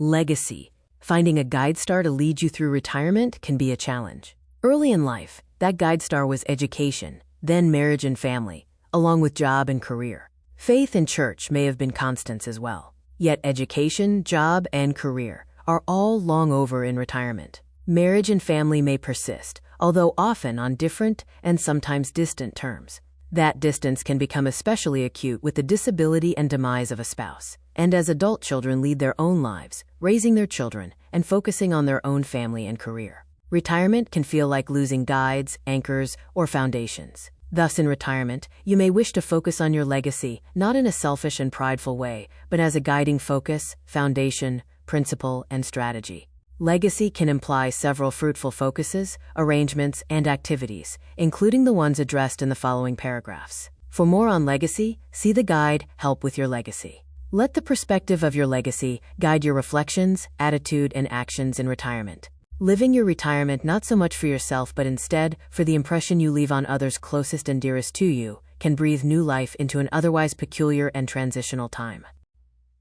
Legacy. Finding a guide star to lead you through retirement can be a challenge. Early in life, that guide star was education, then marriage and family, along with job and career. Faith and church may have been constants as well. Yet education, job, and career are all long over in retirement. Marriage and family may persist, although often on different and sometimes distant terms. That distance can become especially acute with the disability and demise of a spouse, and as adult children lead their own lives, raising their children and focusing on their own family and career. Retirement can feel like losing guides, anchors, or foundations. Thus, in retirement, you may wish to focus on your legacy, not in a selfish and prideful way, but as a guiding focus, foundation, principle, and strategy. Legacy can imply several fruitful focuses, arrangements, and activities, including the ones addressed in the following paragraphs. For more on legacy, see the guide, Help with Your Legacy. Let the perspective of your legacy guide your reflections, attitude, and actions in retirement. Living your retirement not so much for yourself but instead for the impression you leave on others closest and dearest to you can breathe new life into an otherwise peculiar and transitional time.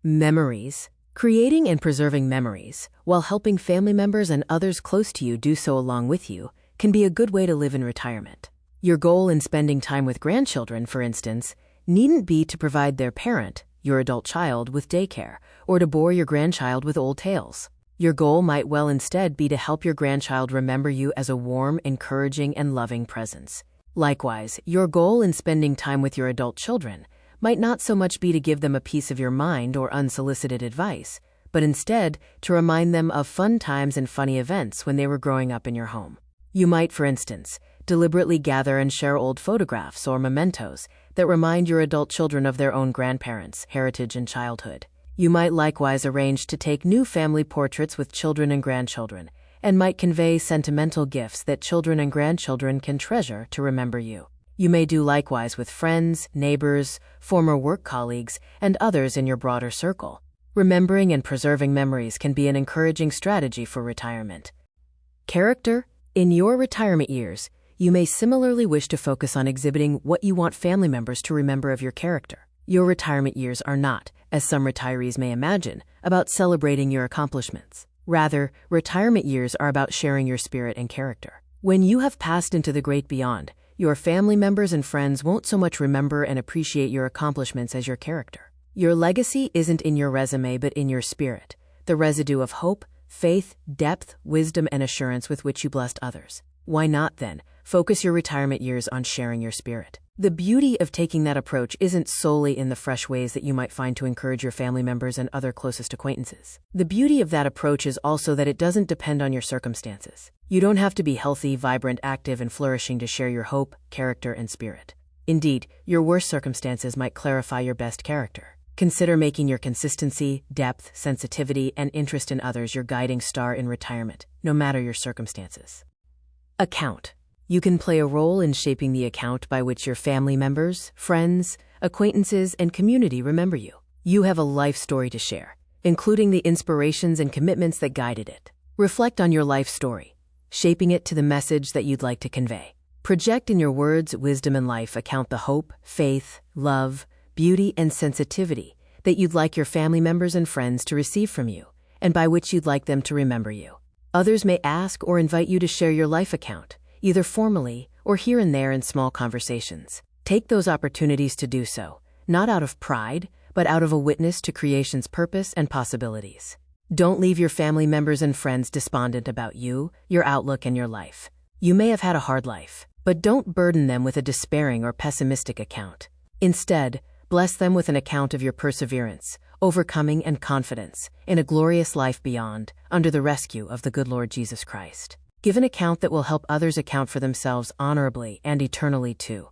Memories. Creating and preserving memories, while helping family members and others close to you do so along with you, can be a good way to live in retirement. Your goal in spending time with grandchildren, for instance, needn't be to provide their parent, your adult child, with daycare, or to bore your grandchild with old tales. Your goal might well instead be to help your grandchild remember you as a warm, encouraging, and loving presence. Likewise, your goal in spending time with your adult children might not so much be to give them a piece of your mind or unsolicited advice, but instead to remind them of fun times and funny events when they were growing up in your home. You might, for instance, deliberately gather and share old photographs or mementos that remind your adult children of their own grandparents, heritage, and childhood. You might likewise arrange to take new family portraits with children and grandchildren, and might convey sentimental gifts that children and grandchildren can treasure to remember you. You may do likewise with friends, neighbors, former work colleagues, and others in your broader circle. Remembering and preserving memories can be an encouraging strategy for retirement. Character. In your retirement years, you may similarly wish to focus on exhibiting what you want family members to remember of your character. Your retirement years are not, as some retirees may imagine, about celebrating your accomplishments. Rather, retirement years are about sharing your spirit and character. When you have passed into the great beyond, your family members and friends won't so much remember and appreciate your accomplishments as your character. Your legacy isn't in your resume but in your spirit, the residue of hope, faith, depth, wisdom, and assurance with which you blessed others. Why not, then, focus your retirement years on sharing your spirit? The beauty of taking that approach isn't solely in the fresh ways that you might find to encourage your family members and other closest acquaintances. The beauty of that approach is also that it doesn't depend on your circumstances. You don't have to be healthy, vibrant, active, and flourishing to share your hope, character, and spirit. Indeed, your worst circumstances might clarify your best character. Consider making your consistency, depth, sensitivity, and interest in others your guiding star in retirement, no matter your circumstances. Account. You can play a role in shaping the account by which your family members, friends, acquaintances, and community remember you. You have a life story to share, including the inspirations and commitments that guided it. Reflect on your life story, shaping it to the message that you'd like to convey. Project in your words, wisdom, and life account the hope, faith, love, beauty, and sensitivity that you'd like your family members and friends to receive from you, and by which you'd like them to remember you. Others may ask or invite you to share your life account, either formally or here and there in small conversations. Take those opportunities to do so, not out of pride, but out of a witness to creation's purpose and possibilities. Don't leave your family members and friends despondent about you, your outlook, and your life. You may have had a hard life, but don't burden them with a despairing or pessimistic account. Instead, bless them with an account of your perseverance, overcoming, and confidence in a glorious life beyond, under the rescue of the good Lord Jesus Christ. Give an account that will help others account for themselves honorably and eternally too.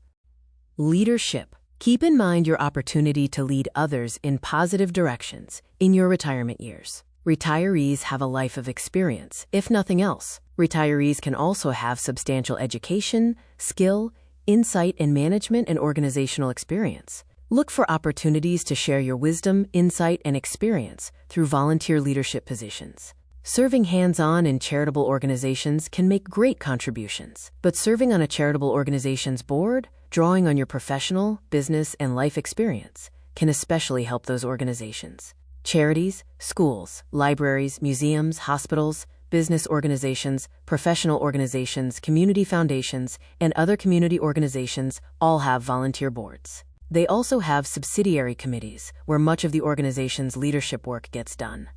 Leadership. Keep in mind your opportunity to lead others in positive directions in your retirement years. Retirees have a life of experience, if nothing else. Retirees can also have substantial education, skill, insight, and management and organizational experience. Look for opportunities to share your wisdom, insight, and experience through volunteer leadership positions. Serving hands-on in charitable organizations can make great contributions, but serving on a charitable organization's board, drawing on your professional, business, and life experience, can especially help those organizations. Charities, schools, libraries, museums, hospitals, business organizations, professional organizations, community foundations, and other community organizations all have volunteer boards. They also have subsidiary committees, where much of the organization's leadership work gets done.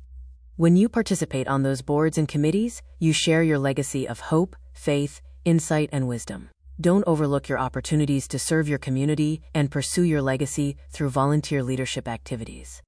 When you participate on those boards and committees, you share your legacy of hope, faith, insight, and wisdom. Don't overlook your opportunities to serve your community and pursue your legacy through volunteer leadership activities.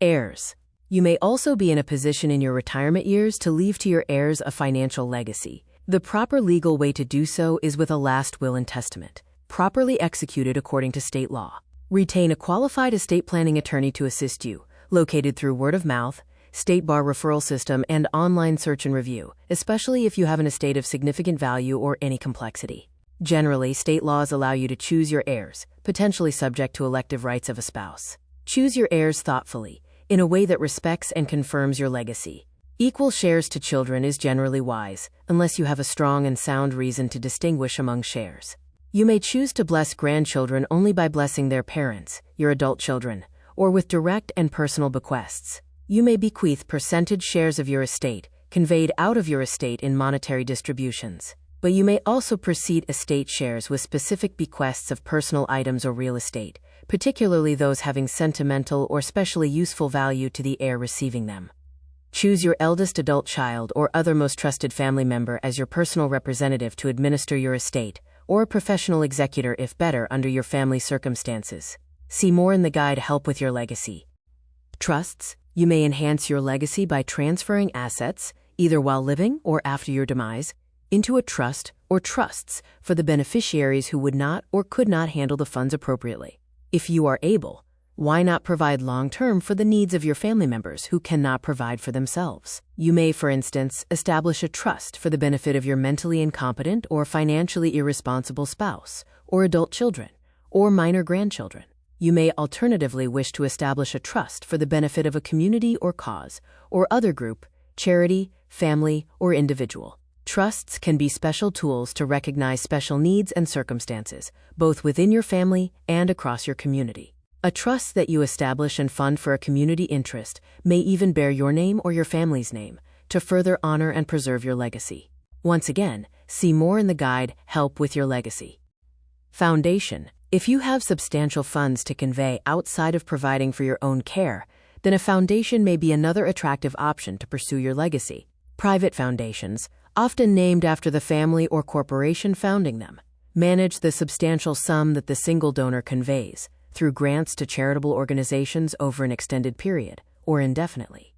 Heirs. You may also be in a position in your retirement years to leave to your heirs a financial legacy. The proper legal way to do so is with a last will and testament, properly executed according to state law. Retain a qualified estate planning attorney to assist you, located through word of mouth, state bar referral system, and online search and review, especially if you have an estate of significant value or any complexity. Generally, state laws allow you to choose your heirs, potentially subject to elective rights of a spouse. Choose your heirs thoughtfully, in a way that respects and confirms your legacy. Equal shares to children is generally wise, unless you have a strong and sound reason to distinguish among shares. You may choose to bless grandchildren only by blessing their parents, your adult children, or with direct and personal bequests. You may bequeath percentage shares of your estate, conveyed out of your estate in monetary distributions. But you may also precede estate shares with specific bequests of personal items or real estate, particularly those having sentimental or specially useful value to the heir receiving them. Choose your eldest adult child or other most trusted family member as your personal representative to administer your estate, or a professional executor if better under your family circumstances. See more in the guide Help with Your Legacy. Trusts. You may enhance your legacy by transferring assets, either while living or after your demise, into a trust or trusts for the beneficiaries who would not or could not handle the funds appropriately. If you are able, why not provide long-term for the needs of your family members who cannot provide for themselves? You may, for instance, establish a trust for the benefit of your mentally incompetent or financially irresponsible spouse, or adult children, or minor grandchildren. You may alternatively wish to establish a trust for the benefit of a community or cause, or other group, charity, family, or individual. Trusts can be special tools to recognize special needs and circumstances, both within your family and across your community. A trust that you establish and fund for a community interest may even bear your name or your family's name, to further honor and preserve your legacy. Once again, see more in the guide Help with Your Legacy. Foundation. If you have substantial funds to convey outside of providing for your own care, then a foundation may be another attractive option to pursue your legacy. Private foundations, often named after the family or corporation founding them, manage the substantial sum that the single donor conveys, through grants to charitable organizations over an extended period, or indefinitely.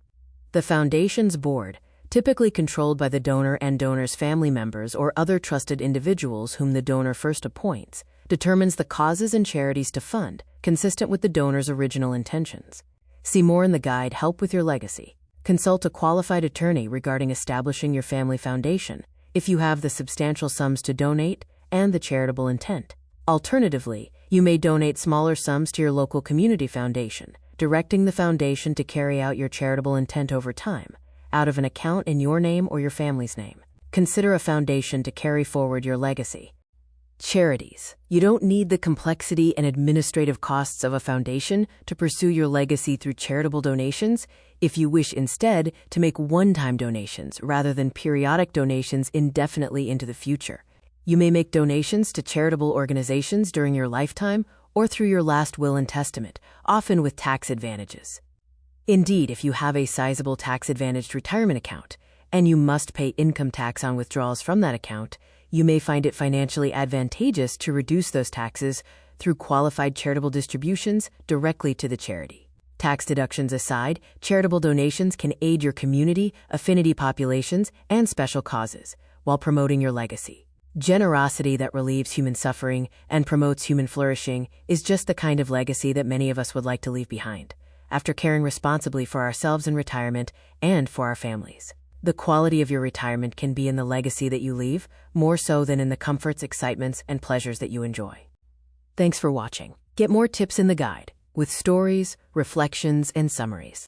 The foundation's board, typically controlled by the donor and donor's family members or other trusted individuals whom the donor first appoints, determines the causes and charities to fund, consistent with the donor's original intentions. See more in the guide Help with Your Legacy. Consult a qualified attorney regarding establishing your family foundation, if you have the substantial sums to donate and the charitable intent. Alternatively, you may donate smaller sums to your local community foundation, directing the foundation to carry out your charitable intent over time, out of an account in your name or your family's name. Consider a foundation to carry forward your legacy. Charities. You don't need the complexity and administrative costs of a foundation to pursue your legacy through charitable donations, if you wish instead to make one-time donations rather than periodic donations indefinitely into the future. You may make donations to charitable organizations during your lifetime or through your last will and testament, often with tax advantages. Indeed, if you have a sizable tax-advantaged retirement account, and you must pay income tax on withdrawals from that account, you may find it financially advantageous to reduce those taxes through qualified charitable distributions directly to the charity. Tax deductions aside, charitable donations can aid your community, affinity populations, and special causes, while promoting your legacy. Generosity that relieves human suffering and promotes human flourishing is just the kind of legacy that many of us would like to leave behind, after caring responsibly for ourselves in retirement and for our families. The quality of your retirement can be in the legacy that you leave, more so than in the comforts, excitements, and pleasures that you enjoy. Thanks for watching. Get more tips in the guide, with stories, reflections, and summaries.